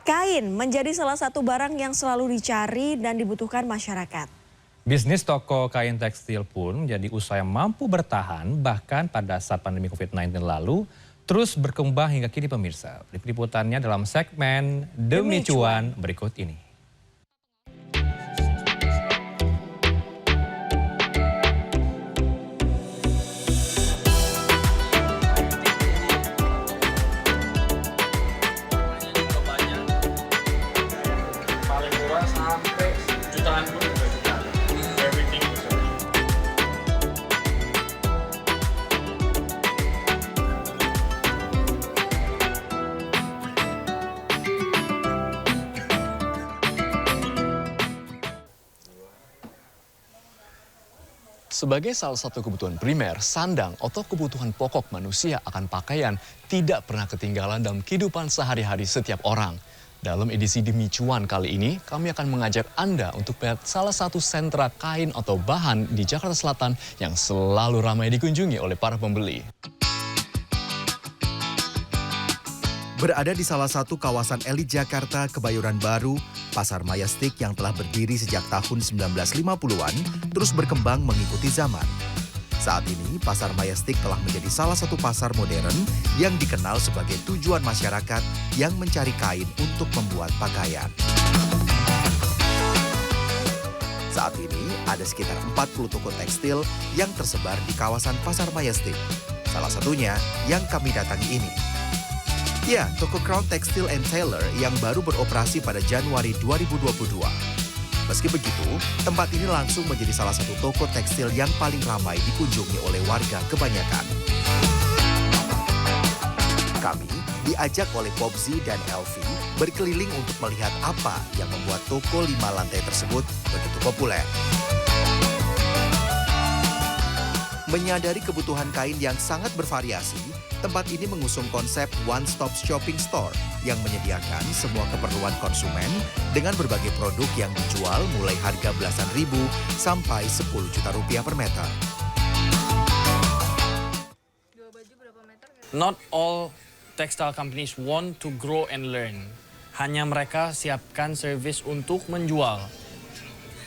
Kain menjadi salah satu barang yang selalu dicari dan dibutuhkan masyarakat. Bisnis toko kain tekstil pun menjadi usaha yang mampu bertahan bahkan pada saat pandemi COVID-19 lalu terus berkembang hingga kini pemirsa. Liputannya dalam segmen Demi Cuan berikut ini. Sampai jutaan pun juga bisa. Everything bisa. Sebagai salah satu kebutuhan primer, sandang atau kebutuhan pokok manusia akan pakaian tidak pernah ketinggalan dalam kehidupan sehari-hari setiap orang. Dalam edisi Demi Cuan kali ini, kami akan mengajak Anda untuk melihat salah satu sentra kain atau bahan di Jakarta Selatan yang selalu ramai dikunjungi oleh para pembeli. Berada di salah satu kawasan elit Jakarta, Kebayoran Baru, Pasar Mayastik yang telah berdiri sejak tahun 1950-an terus berkembang mengikuti zaman. Saat ini, Pasar Mayastik telah menjadi salah satu pasar modern yang dikenal sebagai tujuan masyarakat yang mencari kain untuk membuat pakaian. Saat ini, ada sekitar 40 toko tekstil yang tersebar di kawasan Pasar Mayastik. Salah satunya yang kami datangi ini. Ya, toko Crown Textile and Tailor yang baru beroperasi pada Januari 2022. Meski begitu, tempat ini langsung menjadi salah satu toko tekstil yang paling ramai dikunjungi oleh warga kebanyakan. Kami diajak oleh Popzi dan Elvi berkeliling untuk melihat apa yang membuat toko 5 lantai tersebut begitu populer. Menyadari kebutuhan kain yang sangat bervariasi, tempat ini mengusung konsep one-stop shopping store yang menyediakan semua keperluan konsumen dengan berbagai produk yang dijual mulai harga belasan ribu sampai 10 juta rupiah per meter. Not all textile companies want to grow and learn. Hanya mereka siapkan service untuk menjual.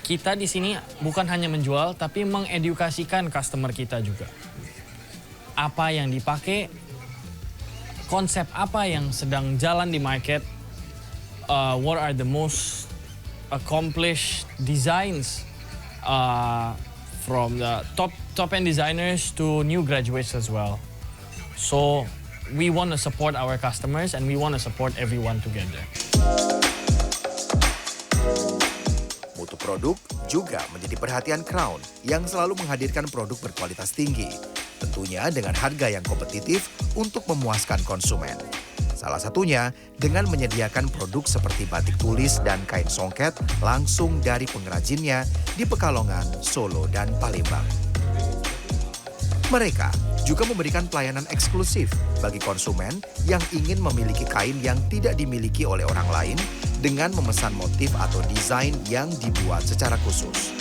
Kita di sini bukan hanya menjual, tapi mengedukasikan customer kita juga. Apa yang dipakai, konsep apa yang sedang jalan di market, what are the most accomplished designs from the top-end designers to new graduates as well. So we want to support our customers and we want to support everyone together. Mutu produk juga menjadi perhatian Crown yang selalu menghadirkan produk berkualitas tinggi. Tentunya dengan harga yang kompetitif untuk memuaskan konsumen. Salah satunya dengan menyediakan produk seperti batik tulis dan kain songket langsung dari pengrajinnya di Pekalongan, Solo, dan Palembang. Mereka juga memberikan pelayanan eksklusif bagi konsumen yang ingin memiliki kain yang tidak dimiliki oleh orang lain dengan memesan motif atau desain yang dibuat secara khusus.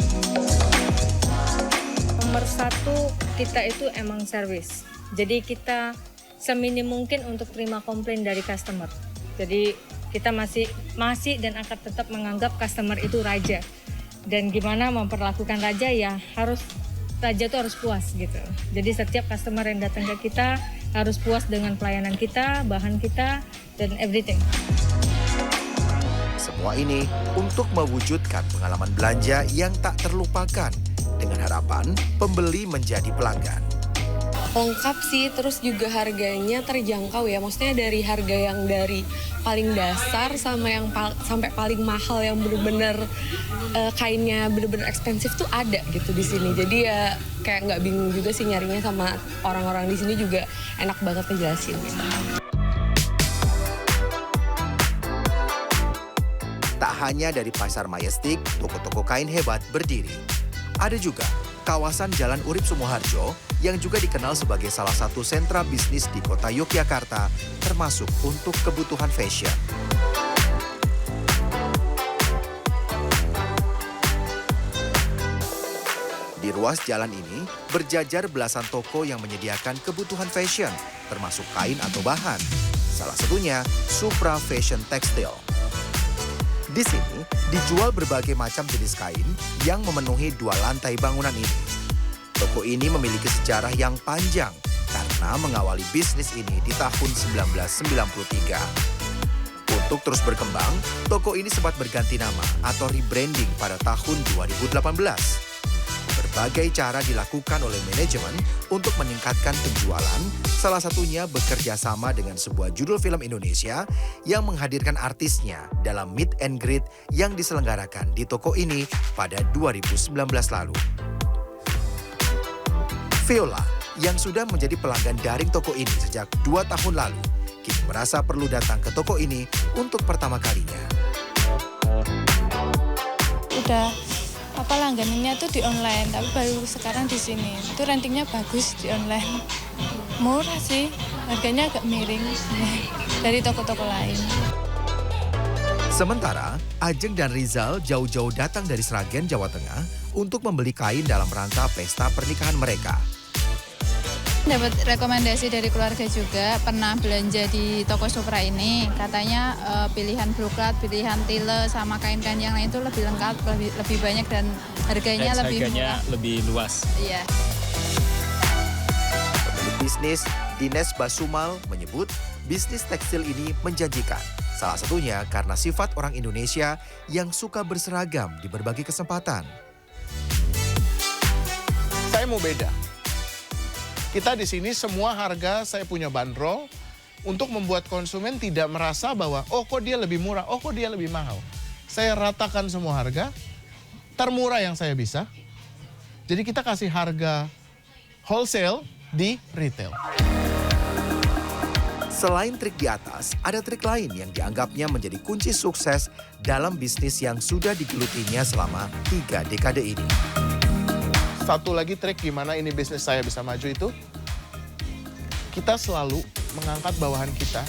Nomor satu, kita itu emang service. Jadi kita seminim mungkin untuk terima komplain dari customer. Jadi kita masih dan akan tetap menganggap customer itu raja. Dan gimana memperlakukan raja ya raja itu harus puas gitu. Jadi setiap customer yang datang ke kita harus puas dengan pelayanan kita, bahan kita, dan everything. Semua ini untuk mewujudkan pengalaman belanja yang tak terlupakan dengan harapan pembeli menjadi pelanggan. Lengkap sih, terus juga harganya terjangkau ya. Maksudnya dari harga yang dari paling dasar sama yang sampai paling mahal yang bener-bener kainnya bener-bener ekspensif tuh ada gitu di sini. Jadi ya kayak nggak bingung juga sih nyarinya, sama orang-orang di sini juga enak banget ngejelasin gitu. Tak hanya dari Pasar Mayastik, toko-toko kain hebat berdiri. Ada juga kawasan Jalan Urip Sumoharjo yang juga dikenal sebagai salah satu sentra bisnis di kota Yogyakarta, termasuk untuk kebutuhan fashion. Di ruas jalan ini berjajar belasan toko yang menyediakan kebutuhan fashion, termasuk kain atau bahan. Salah satunya Supra Fashion Textile. Di sini dijual berbagai macam jenis kain yang memenuhi 2 lantai bangunan ini. Toko ini memiliki sejarah yang panjang karena mengawali bisnis ini di tahun 1993. Untuk terus berkembang, toko ini sempat berganti nama atau rebranding pada tahun 2018. Berbagai cara dilakukan oleh manajemen untuk meningkatkan penjualan, salah satunya bekerja sama dengan sebuah judul film Indonesia yang menghadirkan artisnya dalam meet and greet yang diselenggarakan di toko ini pada 2019 lalu. Viola yang sudah menjadi pelanggan daring toko ini sejak 2 tahun lalu, kini merasa perlu datang ke toko ini untuk pertama kalinya. Udah langganannya tuh di online, tapi baru sekarang di sini. Itu rentingnya bagus di online. Murah sih, harganya agak miring dari toko-toko lain. Sementara, Ajeng dan Rizal jauh-jauh datang dari Sragen, Jawa Tengah untuk membeli kain dalam rangka pesta pernikahan mereka. Dapat rekomendasi dari keluarga juga, pernah belanja di toko Supra ini. Katanya pilihan broklat, pilihan tile, sama kain-kain yang lain itu lebih lengkap, lebih banyak dan harganya lebih murah. Lebih luas. Iya. Pemilik bisnis, Dines Basumal, menyebut bisnis tekstil ini menjanjikan. Salah satunya karena sifat orang Indonesia yang suka berseragam di berbagai kesempatan. Saya mau beda. Kita di sini semua harga saya punya bandrol untuk membuat konsumen tidak merasa bahwa oh kok dia lebih murah, oh kok dia lebih mahal. Saya ratakan semua harga, termurah yang saya bisa. Jadi kita kasih harga wholesale di retail. Selain trik di atas, ada trik lain yang dianggapnya menjadi kunci sukses dalam bisnis yang sudah digelutinya selama 3 dekade ini. Satu lagi trik gimana ini bisnis saya bisa maju itu, kita selalu mengangkat bawahan kita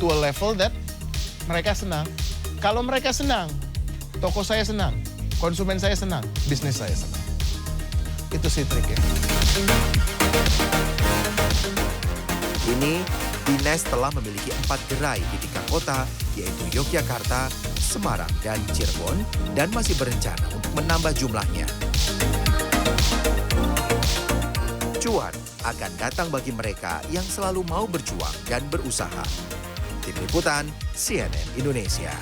to a level that mereka senang. Kalau mereka senang, toko saya senang, konsumen saya senang, bisnis saya senang. Itu sih triknya. Kini, Dines telah memiliki 4 gerai di 3 kota, yaitu Yogyakarta, Semarang, dan Cirebon, dan masih berencana untuk menambah jumlahnya. Cuan akan datang bagi mereka yang selalu mau berjuang dan berusaha. Tim Liputan, CNN Indonesia.